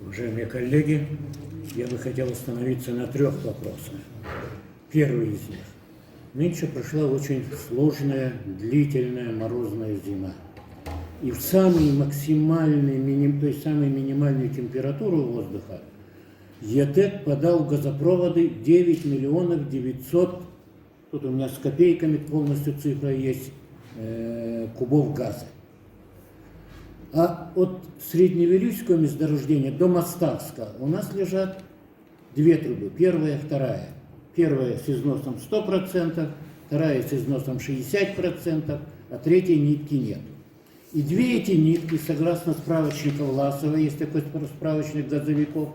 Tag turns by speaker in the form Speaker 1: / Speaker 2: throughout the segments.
Speaker 1: Уважаемые коллеги, я бы хотел остановиться на 3 вопросах. Первый из них. Нынче прошла очень сложная, длительная морозная зима. И в самую максимальную, то есть самую минимальную температуру воздуха ЕТЭК подал в газопроводы 9 миллионов 900, тут у меня с копейками полностью цифра есть, кубов газа. А от Средневилюйского месторождения до Моставска у нас лежат 2 трубы, первая, вторая. Первая с износом 100%, вторая с износом 60%, а третьей нитки нет. И 2 эти нитки, согласно справочнику Власова, есть такой справочник газовиков,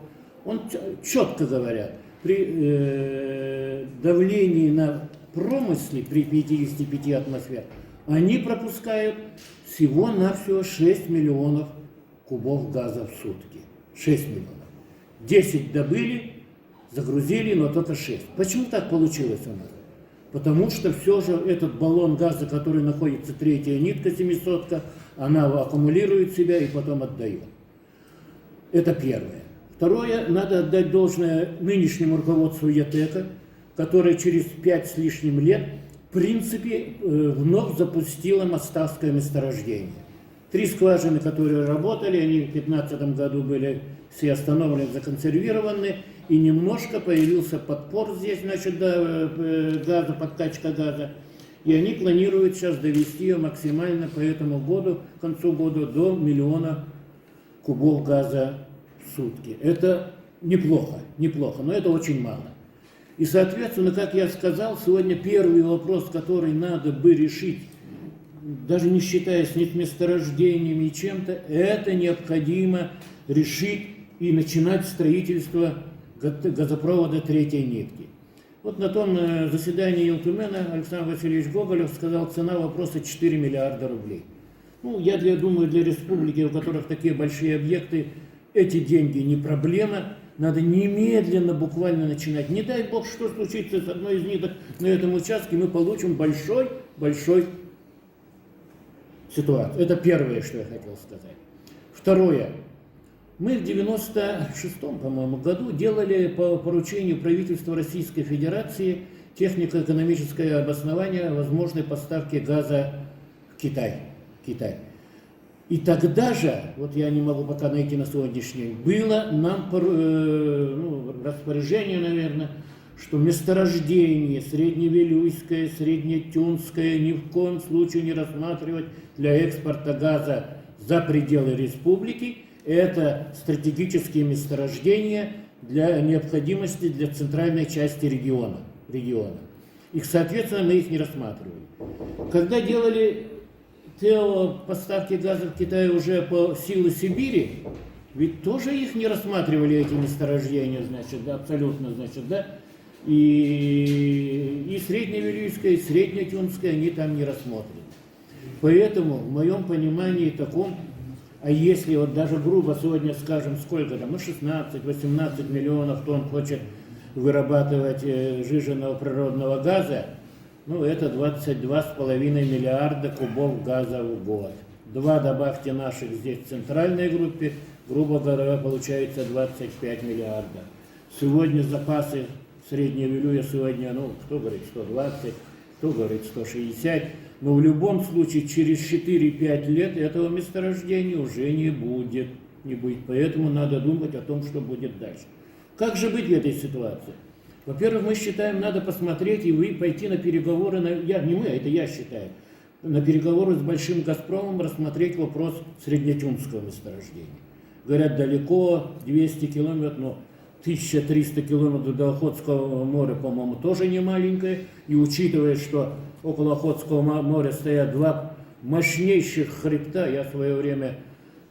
Speaker 1: он четко говорят, при давлении на промысле при 55 атмосфер, они пропускают всего-навсего 6 миллионов кубов газа в сутки. 6 миллионов. 10 добыли, загрузили, но только 6. Почему так получилось у нас? Потому что все же этот баллон газа, который находится, третья нитка 700-ка, она аккумулирует себя и потом отдает. Это первое. Второе, надо отдать должное нынешнему руководству ЕТЭКа, которое через 5 с лишним лет в принципе вновь запустило Моставское месторождение. 3 скважины, которые работали, они в 2015 году были все остановлены, законсервированы, и немножко появился подпор здесь, значит, газа, подкачка газа. И они планируют сейчас довести ее максимально по этому году, к концу года, до 1 миллиона кубов газа в сутки. Это неплохо, но это очень мало. И, соответственно, как я сказал, сегодня первый вопрос, который надо бы решить, даже не считаясь ни месторождениями и чем-то, это необходимо решить и начинать строительство газопровода третьей нитки. Вот на том заседании Елтумена Александр Васильевич Гоголев сказал, цена вопроса 4 миллиарда рублей. Ну, я думаю, для республики, у которых такие большие объекты, эти деньги не проблема. Надо немедленно буквально начинать. Не дай бог, что случится с одной из ниток на этом участке, мы получим большой ситуацию. Это первое, что я хотел сказать. Второе. Мы в 96-м, по-моему, году делали по поручению правительства Российской Федерации технико-экономическое обоснование возможной поставки газа в Китай. И тогда же, вот я не могу пока найти на сегодняшний день, было нам распоряжение, наверное, что месторождение Средневилюйское, Среднетюнское ни в коем случае не рассматривать для экспорта газа за пределы республики. Это стратегические месторождения для необходимости для центральной части региона. Их, соответственно, мы их не рассматривали. Когда делали поставки газа в Китай уже по силу Сибири, ведь тоже их не рассматривали, эти месторождения, значит, да, абсолютно, значит, да, и Средневилюйское, и Среднетюнское они там не рассмотрены. Поэтому, в моем понимании таком, а если вот даже грубо сегодня скажем, сколько там, 16-18 миллионов тонн хочет вырабатывать сжиженного природного газа, это 22,5 миллиарда кубов газа в год. 2 добавьте наших здесь в центральной группе, грубо говоря, получается 25 миллиардов. Сегодня запасы Средневилюя сегодня, кто говорит 120, кто говорит 160, но в любом случае через 4-5 лет этого месторождения уже не будет. Поэтому надо думать о том, что будет дальше. Как же быть в этой ситуации? Во-первых, мы считаем, надо посмотреть и пойти на переговоры, я считаю, на переговоры с Большим Газпромом, рассмотреть вопрос Среднетюнского месторождения. Говорят, далеко, 200 километров, но 1300 километров до Охотского моря, по-моему, тоже не маленькое. И учитывая, что около Охотского моря стоят 2 мощнейших хребта, я в свое время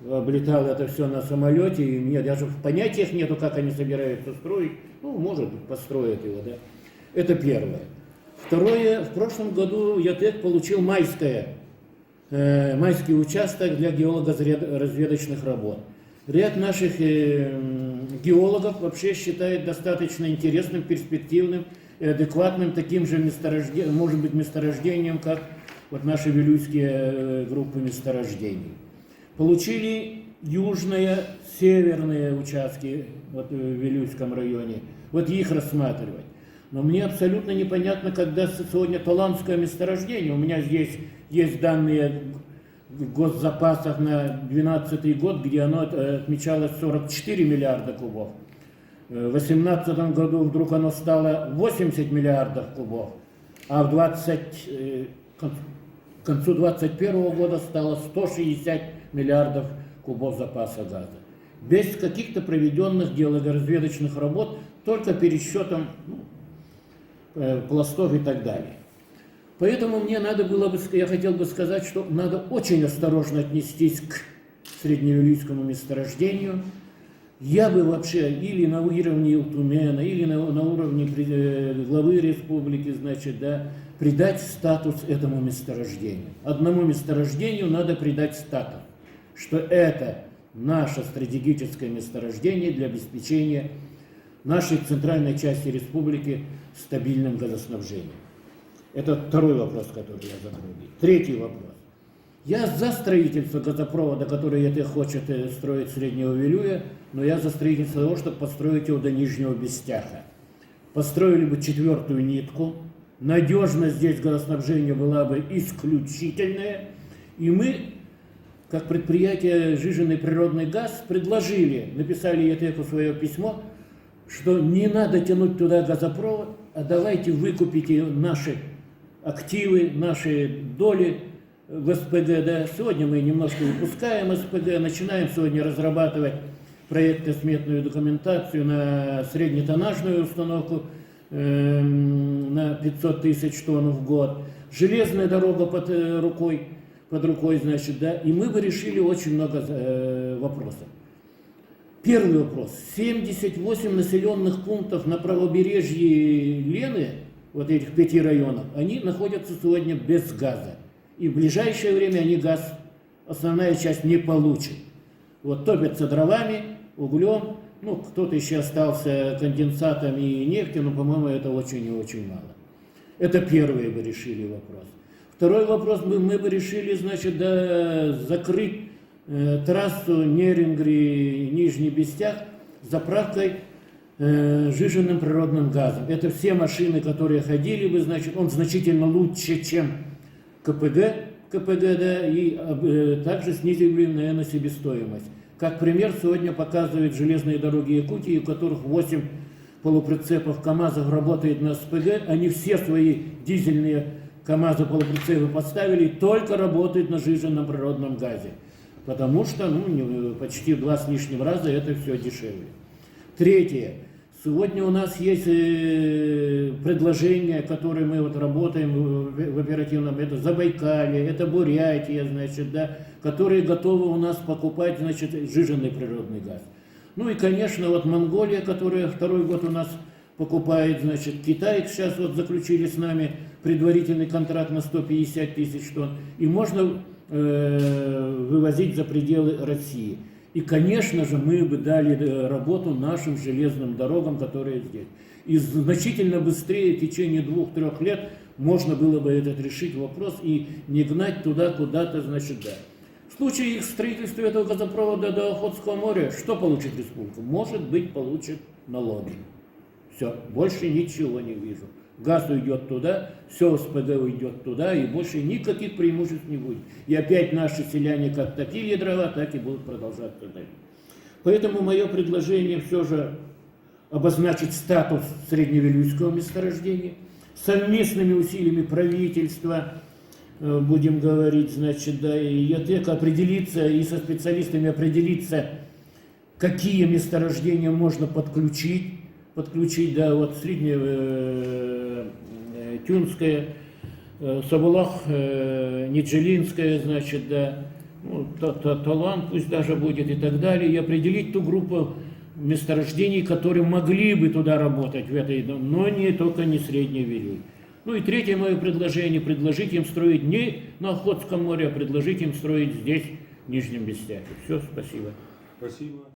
Speaker 1: облетал это все на самолете, и мне даже в понятиях нету, как они собираются строить. Может быть, построят его, да. Это первое. Второе, в прошлом году ЯТЭК получил майский участок для геолого-разведочных работ. Ряд наших геологов вообще считает достаточно интересным, перспективным и адекватным таким же месторождением, как вот наши вилюйские группы месторождений. Получили южные, северные участки вот, в Вилюйском районе, вот их рассматривать. Но мне абсолютно непонятно, когда сегодня Талантское месторождение, у меня здесь есть данные в госзапасах на 2012 год, где оно отмечалось 44 миллиарда кубов. В 2018 году вдруг оно стало 80 миллиардов кубов, а к концу 2021 года стало 160 миллиардов кубов запаса газа. Без каких-то проведенных геологоразведочных работ, только пересчетом пластов и так далее. Поэтому мне надо было бы, я хотел бы сказать, что надо очень осторожно отнестись к средневилюйскому месторождению. Я бы вообще или на уровне Илтумена, или на уровне главы республики, значит, да, придать статус этому месторождению. Одному месторождению надо придать статус, что это наше стратегическое месторождение для обеспечения нашей центральной части республики стабильным газоснабжением. Это второй вопрос, который я закрыл. Третий вопрос. Я за строительство газопровода, который ЕТ хочет строить Среднего Вилюя, но я за строительство того, чтобы построить его до Нижнего Бестяха. Построили бы 4-ю нитку, надежность здесь газоснабжения была бы исключительная, и мы, как предприятие «Жиженный природный газ», предложили, написали ЕТЭКу свое письмо, что не надо тянуть туда газопровод, а давайте выкупите наши активы, наши доли в СПГ. Да. Сегодня мы немножко выпускаем СПГ, начинаем сегодня разрабатывать проектно-сметную документацию на среднетоннажную установку на 500 тысяч тонн в год. Железная дорога под рукой, значит, да, и мы бы решили очень много вопросов. Первый вопрос. 78 населенных пунктов на правобережье Лены, вот этих 5 районов, они находятся сегодня без газа. И в ближайшее время они газ, основная часть, не получат. Вот топятся дровами, углем, ну, кто-то еще остался конденсатом и нефтью, но, по-моему, это очень и очень мало. Это первый бы решили вопрос. Второй вопрос мы бы решили, значит, да, закрыть трассу Нерингри-Нижний Бестях заправкой жиженным природным газом. Это все машины, которые ходили бы, значит, он значительно лучше, чем КПГ, да, и также снизили, наверное, себестоимость. Как пример, сегодня показывают железные дороги Якутии, у которых 8 полуприцепов КАМАЗов работает на СПГ, они все свои дизельные КАМАЗы полуприцепы поставили и только работают на жиженном природном газе. Потому что почти в 2 с лишним раза это все дешевле. Третье. Сегодня у нас есть предложения, которые мы вот работаем в оперативном, это Забайкалье, это Бурятия, значит, да, которые готовы у нас покупать, значит, жиженный природный газ. Ну и, конечно, вот Монголия, которая 2-й год у нас покупает, значит, Китай сейчас вот заключили с нами предварительный контракт на 150 тысяч тонн, и можно вывозить за пределы России. И, конечно же, мы бы дали работу нашим железным дорогам, которые здесь. И значительно быстрее, в течение 2-3 лет, можно было бы этот решить вопрос и не гнать туда куда-то, значит, да. В случае их строительства этого газопровода до Охотского моря, что получит республика? Может быть, получит налоги. Все, больше ничего не вижу. Газ уйдет туда, все СПГ уйдет туда, и больше никаких преимуществ не будет. И опять наши селяне как топили дрова, так и будут продолжать топить. Поэтому мое предложение все же обозначить статус средневилюйского месторождения, совместными усилиями правительства, будем говорить, значит, да, и ЯТЭК определиться, и со специалистами определиться, какие месторождения можно подключить, да, вот Среднее Тюнское, Сабулах, Ниджилинское, значит, да, ну, Талант пусть даже будет и так далее, и определить ту группу месторождений, которые могли бы туда работать, в этой, но только не Средний Вилюй. Ну и третье мое предложение, предложить им строить не на Охотском море, а предложить им строить здесь, в Нижнем Бестяхе. Все, спасибо.
Speaker 2: Спасибо.